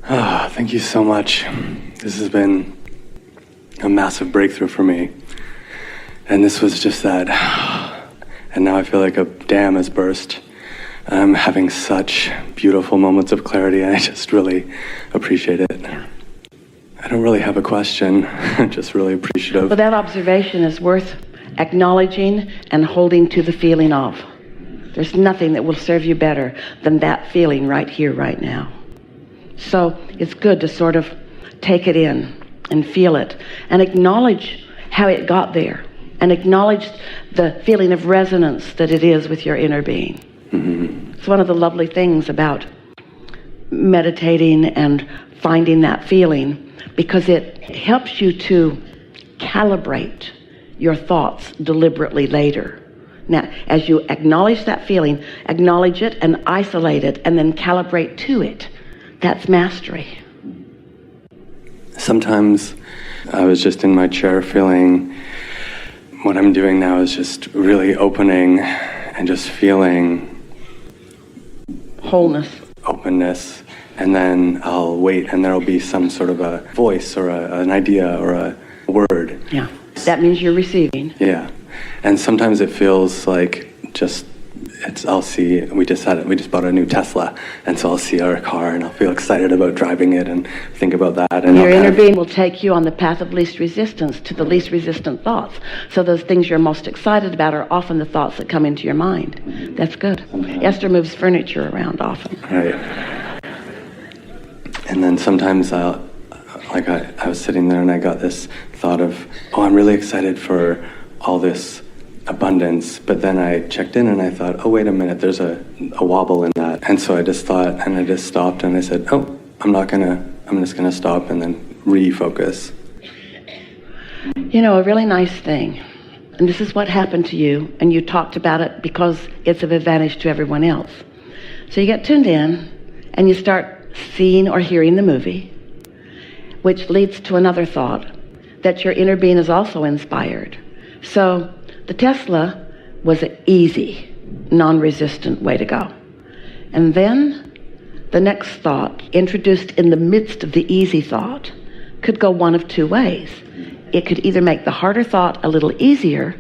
Thank you so much. This has been a massive breakthrough for me. And this was just that. And now I feel like a dam has burst. I'm having such beautiful moments of clarity, and I just really appreciate it. I don't really have a question. I'm just really appreciative. Well, that observation is worth acknowledging and holding to the feeling of. There's nothing that will serve you better than that feeling right here, right now. So it's good to sort of take it in and feel it and acknowledge how it got there and acknowledge the feeling of resonance that it is with your inner being. Mm-hmm. It's one of the lovely things about meditating and finding that feeling, because it helps you to calibrate your thoughts deliberately later. Now, as you acknowledge that feeling, acknowledge it and isolate it and then calibrate to it. That's mastery. Sometimes I was just in my chair feeling what I'm doing now is just really opening and just feeling wholeness, openness, and then I'll wait and there'll be some sort of a voice or an idea or a word. Yeah, that means you're receiving. Yeah, and sometimes it feels like just, I'll see, we just bought a new Tesla, and so I'll see our car and I'll feel excited about driving it and think about that. And your inner being will take you on the path of least resistance to the least resistant thoughts. So those things you're most excited about are often the thoughts that come into your mind. That's good. Esther moves furniture around often. Right. And then sometimes I was sitting there and I got this thought of, I'm really excited for all this abundance, but then I checked in and I thought, oh, wait a minute, there's a wobble in that. And so I just thought, and I just stopped and I said, I'm just gonna stop and then refocus. You know, a really nice thing, and this is what happened to you, and you talked about it because it's of advantage to everyone else. So you get tuned in and you start seeing or hearing the movie, which leads to another thought, that your inner being is also inspired. So the Tesla was an easy, non-resistant way to go. And then the next thought, introduced in the midst of the easy thought, could go one of two ways. It could either make the harder thought a little easier,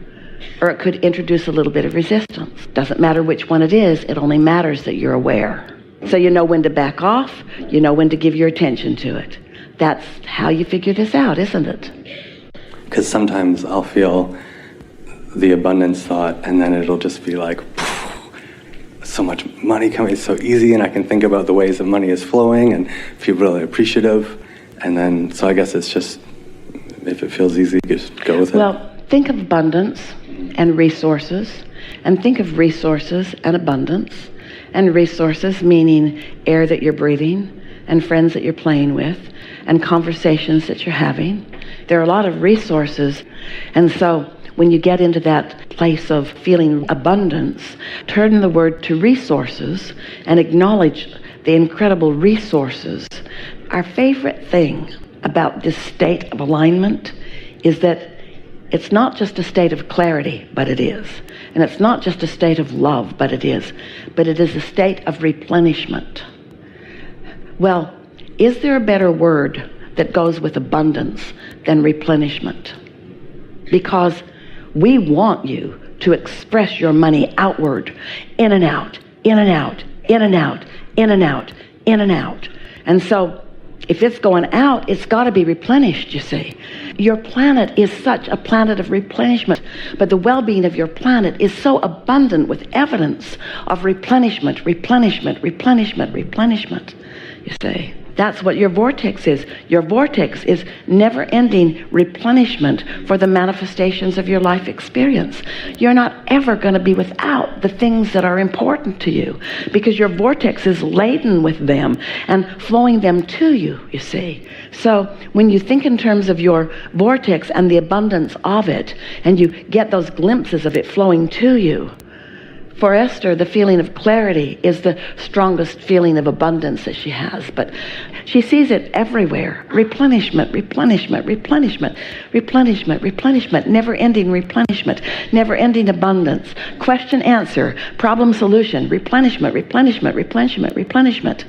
or it could introduce a little bit of resistance. Doesn't matter which one it is, it only matters that you're aware. So you know when to back off, you know when to give your attention to it. That's how you figure this out, isn't it? Because sometimes I'll feel the abundance thought, and then it'll just be like, so much money coming, it's so easy, and I can think about the ways that money is flowing and feel really appreciative. And then, so I guess it's just, if it feels easy, just go with it. Well, think of abundance and resources, and think of resources and abundance, and resources meaning air that you're breathing, and friends that you're playing with, and conversations that you're having. There are a lot of resources, and so when you get into that place of feeling abundance, turn the word to resources and acknowledge the incredible resources. Our favorite thing about this state of alignment is that it's not just a state of clarity, but it is. And it's not just a state of love, but it is. But it is a state of replenishment. Well, is there a better word that goes with abundance than replenishment? Because we want you to express your money outward, in and out, in and out, in and out, in and out, in and out. And so if it's going out, it's got to be replenished, you see. Your planet is such a planet of replenishment, but the well-being of your planet is so abundant with evidence of replenishment, replenishment, replenishment, replenishment, you see. That's what your vortex is. Your vortex is never-ending replenishment for the manifestations of your life experience. You're not ever going to be without the things that are important to you, because your vortex is laden with them and flowing them to you, you see. So when you think in terms of your vortex and the abundance of it, and you get those glimpses of it flowing to you, for Esther, the feeling of clarity is the strongest feeling of abundance that she has. But she sees it everywhere. Replenishment, replenishment, replenishment, replenishment, replenishment, never-ending replenishment, never-ending abundance. Question, answer, problem, solution, replenishment, replenishment, replenishment, replenishment.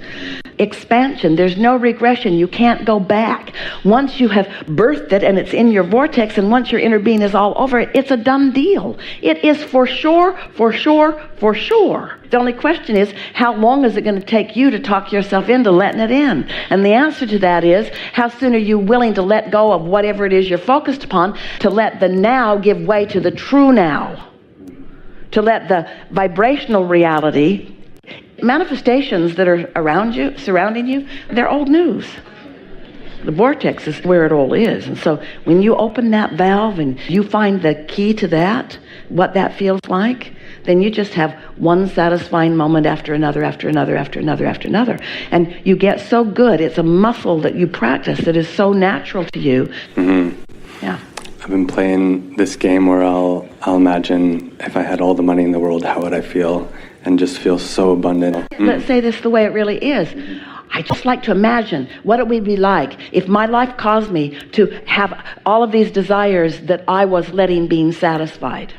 expansion. There's no regression. You can't go back. Once you have birthed it and it's in your vortex, and once your inner being is all over it, it's a done deal. It is for sure, for sure, for sure. The only question is, how long is it going to take you to talk yourself into letting it in? And the answer to that is, how soon are you willing to let go of whatever it is you're focused upon, to let the now give way to the true now, to let the vibrational reality, manifestations that are around you, surrounding you, they're old news. The vortex is where it all is. And so when you open that valve and you find the key to that, what that feels like, then you just have one satisfying moment after another, after another, after another, after another. And you get so good. It's a muscle that you practice that is so natural to you. Mm-hmm. Yeah. I've been playing this game where I'll imagine if I had all the money in the world, how would I feel? And just feel so abundant. Let's say this the way it really is. I just like to imagine what it would be like if my life caused me to have all of these desires that I was letting being satisfied.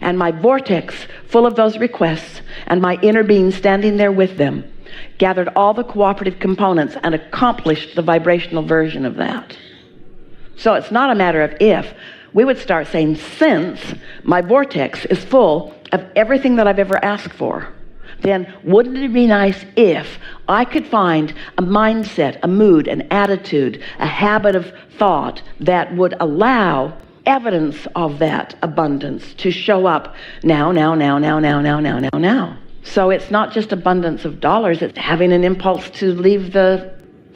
And my vortex full of those requests, and my inner being standing there with them, gathered all the cooperative components and accomplished the vibrational version of that. So it's not a matter of if. We would start saying, since my vortex is full of everything that I've ever asked for, then wouldn't it be nice if I could find a mindset, a mood, an attitude, a habit of thought that would allow evidence of that abundance to show up now. So it's not just abundance of dollars, it's having an impulse to leave the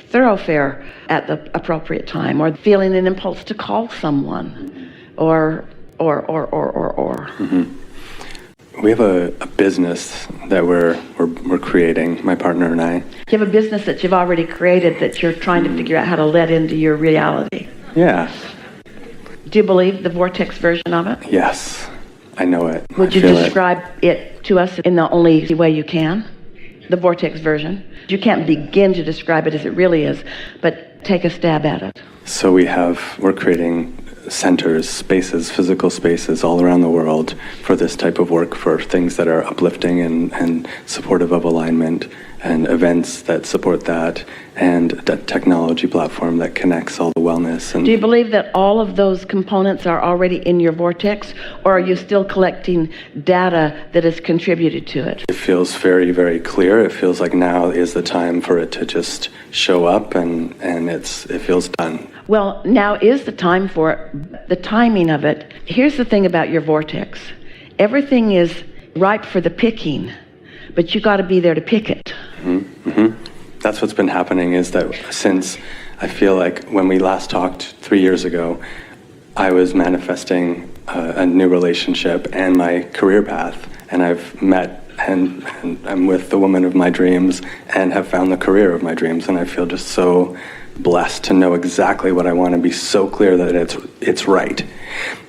thoroughfare at the appropriate time, or feeling an impulse to call someone, or. Mm-hmm. We have a business that we're creating, my partner and I. You have a business that you've already created that you're trying to figure out how to let into your reality. Yeah. Do you believe the vortex version of it? Yes, I know it. Would you describe it to us in the only way you can? The vortex version. You can't begin to describe it as it really is, but take a stab at it. So we're creating centers, spaces, physical spaces all around the world for this type of work, for things that are uplifting and supportive of alignment, and events that support that, and that technology platform that connects all the wellness. And do you believe that all of those components are already in your vortex, or are you still collecting data that has contributed to it? It feels very, very clear. It feels like now is the time for it to just show up, and it feels done. Well, now is the time for it. The timing of it. Here's the thing about your vortex. Everything is ripe for the picking, but you got to be there to pick it. Mm-hmm. Mm-hmm. That's what's been happening, is that since I feel like when we last talked 3 years ago, I was manifesting a new relationship and my career path, and I've met and I'm with the woman of my dreams and have found the career of my dreams, and I feel just so blessed to know exactly what I want to be so clear that it's right.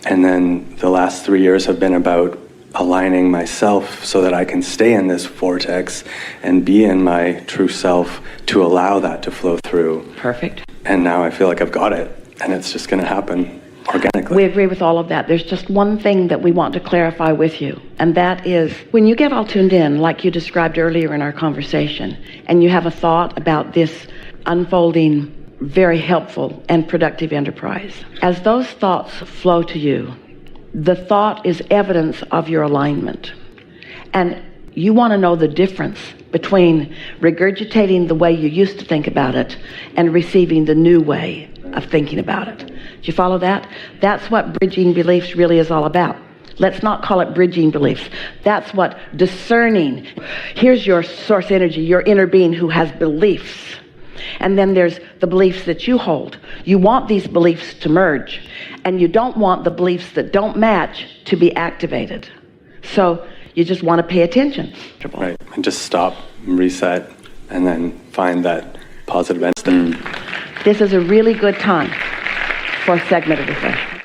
And then the last 3 years have been about aligning myself so that I can stay in this vortex and be in my true self to allow that to flow through. Perfect. And now I feel like I've got it, and it's just going to happen organically. We agree with all of that. There's just one thing that we want to clarify with you, and that is when you get all tuned in, like you described earlier in our conversation, and you have a thought about this unfolding, very helpful and productive enterprise. As those thoughts flow to you, the thought is evidence of your alignment. And you want to know the difference between regurgitating the way you used to think about it and receiving the new way of thinking about it. Do you follow that? That's what bridging beliefs really is all about. Let's not call it bridging beliefs. That's what discerning. Here's your source energy, your inner being who has beliefs. And then there's the beliefs that you hold. You want these beliefs to merge, and you don't want the beliefs that don't match to be activated. So you just want to pay attention. Right, and just stop, reset, and then find that positive instant. This is a really good time for a segment of reflection.